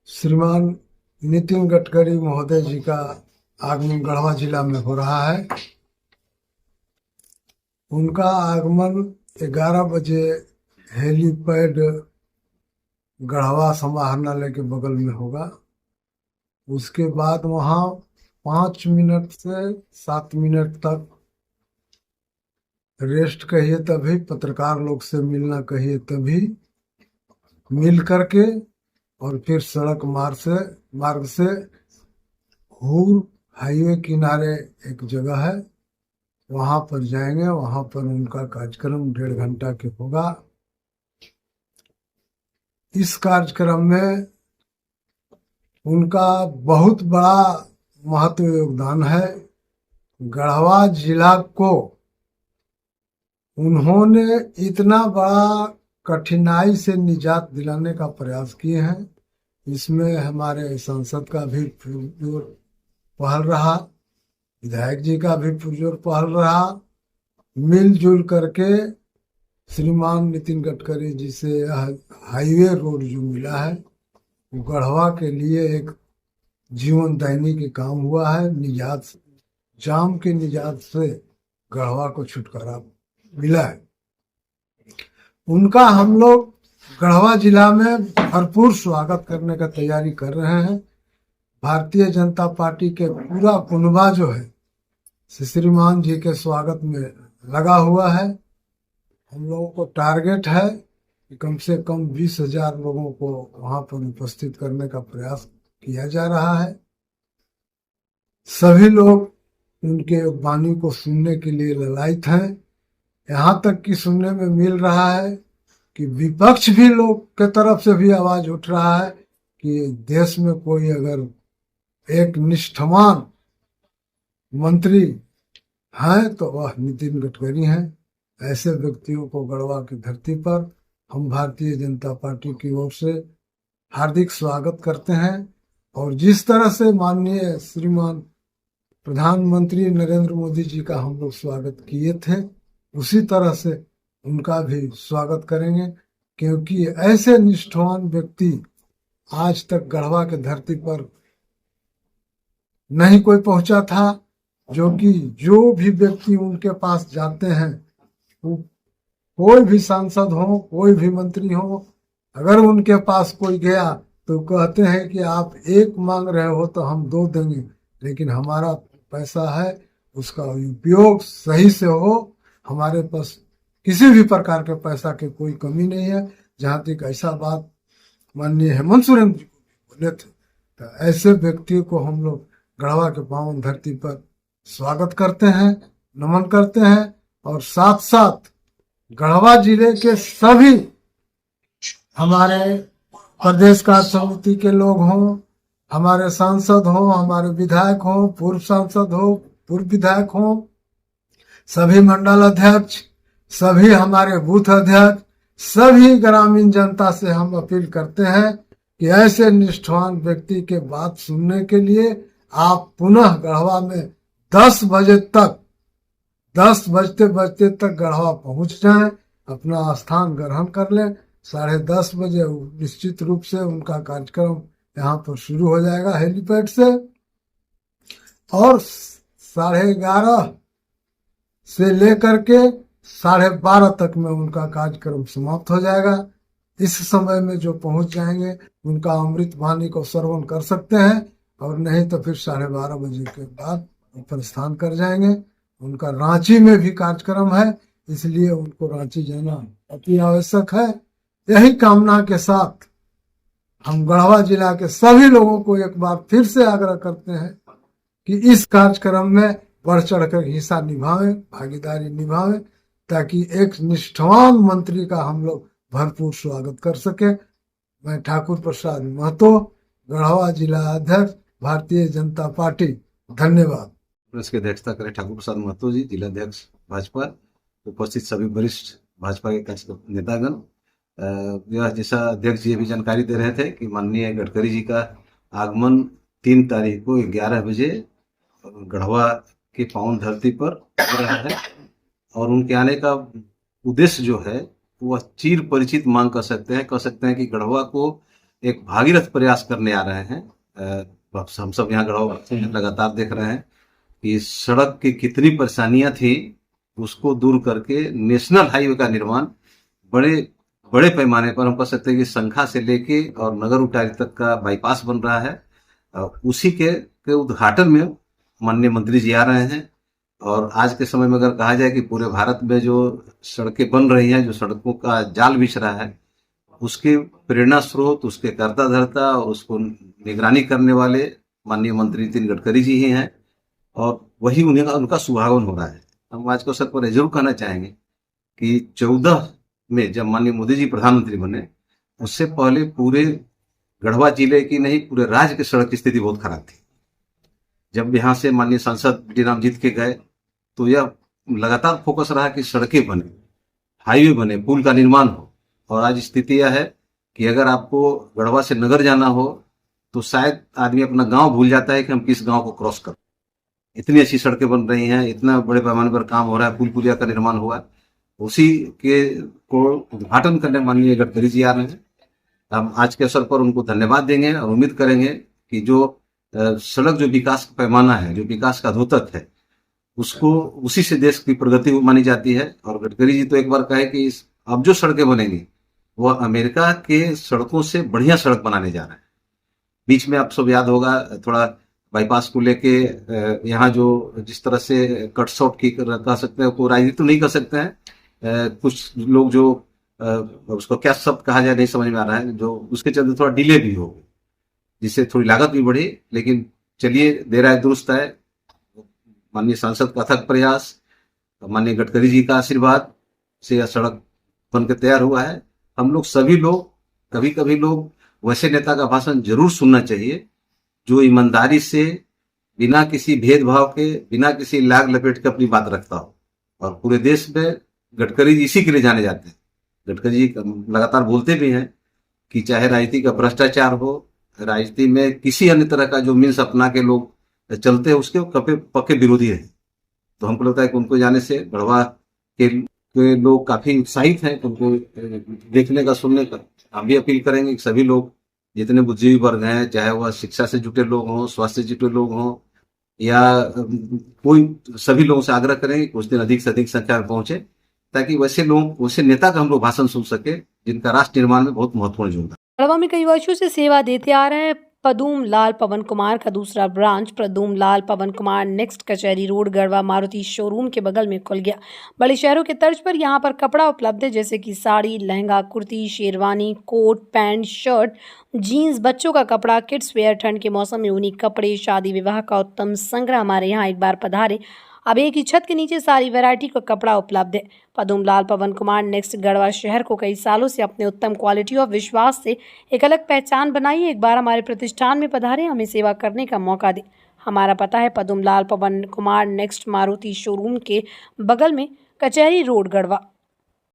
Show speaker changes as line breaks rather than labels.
श्रीमान नितिन गडकरी महोदय जी का आगमन गढ़वा जिला में हो रहा है। उनका आगमन 11 बजे हेलीपैड गढ़वा समाहरणालय के बगल में होगा। उसके बाद वहाँ 5 मिनट से 7 मिनट तक रेस्ट कहिए तभी, पत्रकार लोग से मिलना कहिए तभी, मिल करके और फिर सड़क मार्ग से हूर हाईवे किनारे एक जगह है, वहां पर जाएंगे। वहां पर उनका कार्यक्रम 1.5 घंटा के होगा। इस कार्यक्रम में उनका बहुत बड़ा महत्व योगदान है। गढ़वा जिला को उन्होंने इतना बड़ा कठिनाई से निजात दिलाने का प्रयास किए हैं। इसमें हमारे सांसद का भी पुरजोर पहल रहा, विधायक जी का भी पुरजोर पहल रहा। मिलजुल करके श्रीमान नितिन गडकरी जी से हाईवे रोड जो मिला है वो गढ़वा के लिए एक जीवनदायिनी के काम हुआ है। निजात, जाम के निजात से गढ़वा को छुटकारा मिला है। उनका हम लोग गढ़वा जिला में भरपूर स्वागत करने का तैयारी कर रहे हैं। भारतीय जनता पार्टी के पूरा कुनबा जो है श्रीमान जी के स्वागत में लगा हुआ है। हम लोगों को टारगेट है कि कम से कम 20,000 लोगों को वहां पर उपस्थित करने का प्रयास किया जा रहा है। सभी लोग उनके वाणी को सुनने के लिए ललायत हैं। यहाँ तक कि सुनने में मिल रहा है कि विपक्ष भी लोग के तरफ से भी आवाज उठ रहा है कि देश में कोई अगर एक निष्ठावान मंत्री हैं तो वह नितिन गडकरी हैं। ऐसे व्यक्तियों को गढ़वा की धरती पर हम भारतीय जनता पार्टी की ओर से हार्दिक स्वागत करते हैं। और जिस तरह से माननीय श्रीमान प्रधानमंत्री नरेंद्र मोदी जी का हम लोग स्वागत किए थे, उसी तरह से उनका भी स्वागत करेंगे, क्योंकि ऐसे निष्ठावान व्यक्ति आज तक गढ़वा के धरती पर नहीं कोई पहुंचा था। जो कि जो भी व्यक्ति उनके पास जाते हैं, वो कोई भी सांसद हो, कोई भी मंत्री हो, अगर उनके पास कोई गया तो कहते हैं कि आप 1 मांग रहे हो तो हम 2 देंगे, लेकिन हमारा पैसा है उसका उपयोग सही से हो। हमारे पास किसी भी प्रकार के पैसा की कोई कमी नहीं है। जहां तक ऐसा बात माननीय हेमंत सोरेन जी को बोले थे, तो ऐसे व्यक्ति को हम लोग गढ़वा के पावन धरती पर स्वागत करते हैं, नमन करते हैं। और साथ साथ गढ़वा जिले के सभी हमारे प्रदेश कार्य समिति के लोग हों, हमारे सांसद हों, हमारे विधायक हों, पूर्व सांसद हो, पूर्व विधायक हों, सभी मंडल अध्यक्ष, सभी हमारे बूथ अध्यक्ष, सभी ग्रामीण जनता से हम अपील करते हैं कि ऐसे निष्ठावान व्यक्ति के बात सुनने के लिए आप पुनः गढ़वा में 10 बजते तक गढ़वा पहुंच जाएं, अपना स्थान ग्रहण कर लें। 10:30 बजे निश्चित रूप से उनका कार्यक्रम यहाँ पर शुरू हो जाएगा हेलीपैड से, और 11:30 से लेकर के 12:30 तक में उनका कार्यक्रम समाप्त हो जाएगा। इस समय में जो पहुंच जाएंगे उनका अमृत वाणी को श्रवण कर सकते हैं, और नहीं तो फिर 12:30 बजे के बाद प्रस्थान कर जाएंगे। उनका रांची में भी कार्यक्रम है, इसलिए उनको रांची जाना अति आवश्यक है। यही कामना के साथ हम गढ़वा जिला के सभी लोगों को एक बार फिर से आग्रह करते हैं कि इस कार्यक्रम में बढ़ चढ़कर हिस्सा निभावें, भागीदारी निभावें, ताकि एक निष्ठावान मंत्री का हम लोग भरपूर स्वागत कर सके। मैं ठाकुर प्रसाद महतो, गढ़वा जिला अध्यक्ष, भारतीय जनता पार्टी। धन्यवाद।
की अध्यक्षता करें ठाकुर प्रसाद महतो जी, जिलाध्यक्ष भाजपा। उपस्थित सभी वरिष्ठ भाजपा के नेतागण। यह जैसा अध्यक्ष जी भी जानकारी दे रहे थे कि माननीय गडकरी जी का आगमन 3 तारीख को 11 बजे गढ़वा की पावन धरती पर हो रहा है, और उनके आने का उद्देश्य जो है वह चिर परिचित मांग कर सकते हैं कि गढ़वा को एक भागीरथ प्रयास करने आ रहे हैं। हम सब यहाँ गढ़वा लगातार देख रहे हैं कि सड़क की कितनी परेशानियां थी, उसको दूर करके नेशनल हाईवे का निर्माण बड़े बड़े पैमाने पर हम कह सकते हैं कि संखा से लेके और नगर उटारी तक का बाईपास बन रहा है। उसी के उद्घाटन में माननीय मंत्री जी आ रहे हैं। और आज के समय में अगर कहा जाए कि पूरे भारत में जो सड़कें बन रही हैं, जो सड़कों का जाल बिछ रहा है, उसके प्रेरणा स्रोत, उसके कर्ता धर्ता और उसको निगरानी करने वाले माननीय मंत्री नितिन गडकरी जी ही हैं। और वही उनका शुभागमन हो रहा है। हम आज के अवसर पर जरूर कहना चाहेंगे कि 14 में जब माननीय मोदी जी प्रधानमंत्री बने, उससे पहले पूरे गढ़वा जिले की नहीं, पूरे राज्य की सड़क की स्थिति बहुत खराब थी। जब यहाँ से माननीय सांसद डी राम जीत के गए तो यह लगातार फोकस रहा कि सड़कें बने, हाईवे बने, पुल का निर्माण हो। और आज स्थिति यह है कि अगर आपको गढ़वा से नगर जाना हो तो शायद आदमी अपना गांव भूल जाता है कि हम किस गांव को क्रॉस करें। इतनी अच्छी सड़कें बन रही हैं, इतना बड़े पैमाने पर काम हो रहा है, पुल पुलिया का निर्माण हुआ है। उसी के को उद्घाटन करने माननीय गडकरी जी आ रहे हैं। हम आज के अवसर पर उनको धन्यवाद देंगे और उम्मीद करेंगे कि जो सड़क जो विकास का पैमाना है, जो विकास का धोतक है, उसको उसी से देश की प्रगति मानी जाती है। और गडकरी जी तो एक बार कहे कि अब जो सड़कें बनेंगी वो अमेरिका के सड़कों से बढ़िया सड़क बनाने जा रहे हैं। बीच में आप सब याद होगा, थोड़ा बाईपास को लेके यहाँ जो जिस तरह से कट शॉर्ट की कह सकते हैं, को राजनीति तो नहीं कर सकते हैं, कुछ लोग जो उसको क्या शब्द कहा जाए नहीं समझ में आ रहा है, जो उसके चलते थोड़ा डिले भी हो गई, जिससे थोड़ी लागत भी बढ़ी। लेकिन चलिए, देर आए दुरुस्त है। माननीय सांसद का अथक प्रयास, माननीय गडकरी जी का आशीर्वाद से यह सड़क बनकर तैयार हुआ है। हम लोग सभी लोग कभी कभी लोग वैसे नेता का भाषण जरूर सुनना चाहिए जो ईमानदारी से, बिना किसी भेदभाव के, बिना किसी लाग लपेट के अपनी बात रखता हो। और पूरे देश में गडकरी जी इसी के लिए जाने जाते हैं। गडकरी जी लगातार बोलते भी हैं कि चाहे राजनीति का भ्रष्टाचार हो, राजनीति में किसी अन्य तरह का जो मीन्स अपना के लोग चलते हैं, उसके कपे पक्के विरोधी रहे। तो हमको लगता है कि उनको जाने से गढ़वा के लोग काफी उत्साहित हैं उनको देखने का, सुनने का। हम भी अपील करेंगे कि सभी लोग, जितने बुद्धिजीवी वर्ग हैं, चाहे वह शिक्षा से जुटे लोग हों, स्वास्थ्य से जुटे लोग हों, या कोई, सभी लोगों से आग्रह करेंगे कि उस दिन अधिक से अधिक संख्या में पहुंचे, ताकि वैसे लोग, वैसे नेता का हम लोग भाषण सुन सके जिनका राष्ट्र निर्माण में बहुत महत्वपूर्ण योगदान।
गढ़वा में कई वर्षों से सेवा देते आ रहे हैं पदूम लाल पवन कुमार का दूसरा ब्रांच पदूम लाल पवन कुमार नेक्स्ट कचहरी रोड गढ़वा मारुति शोरूम के बगल में खुल गया। बड़े शहरों के तर्ज पर यहां पर कपड़ा उपलब्ध है, जैसे कि sari, lehenga, kurti, sherwani, coat, pant, shirt, jeans, बच्चों का कपड़ा, किड्स वेयर, ठंड के मौसम में ऊनी कपड़े, शादी विवाह का उत्तम संग्रह। हमारे यहाँ एक बार पधारे, अब एक ही छत के नीचे सारी वैरायटी का कपड़ा उपलब्ध है। पदूम लाल पवन कुमार नेक्स्ट गढ़वा शहर को कई सालों से अपने उत्तम क्वालिटी और विश्वास से एक अलग पहचान बनाई है। एक बार हमारे प्रतिष्ठान में पधारे, हमें सेवा करने का मौका दे। हमारा पता है पदूम लाल पवन कुमार नेक्स्ट मारुति शोरूम के बगल में, कचहरी रोड, गढ़वा।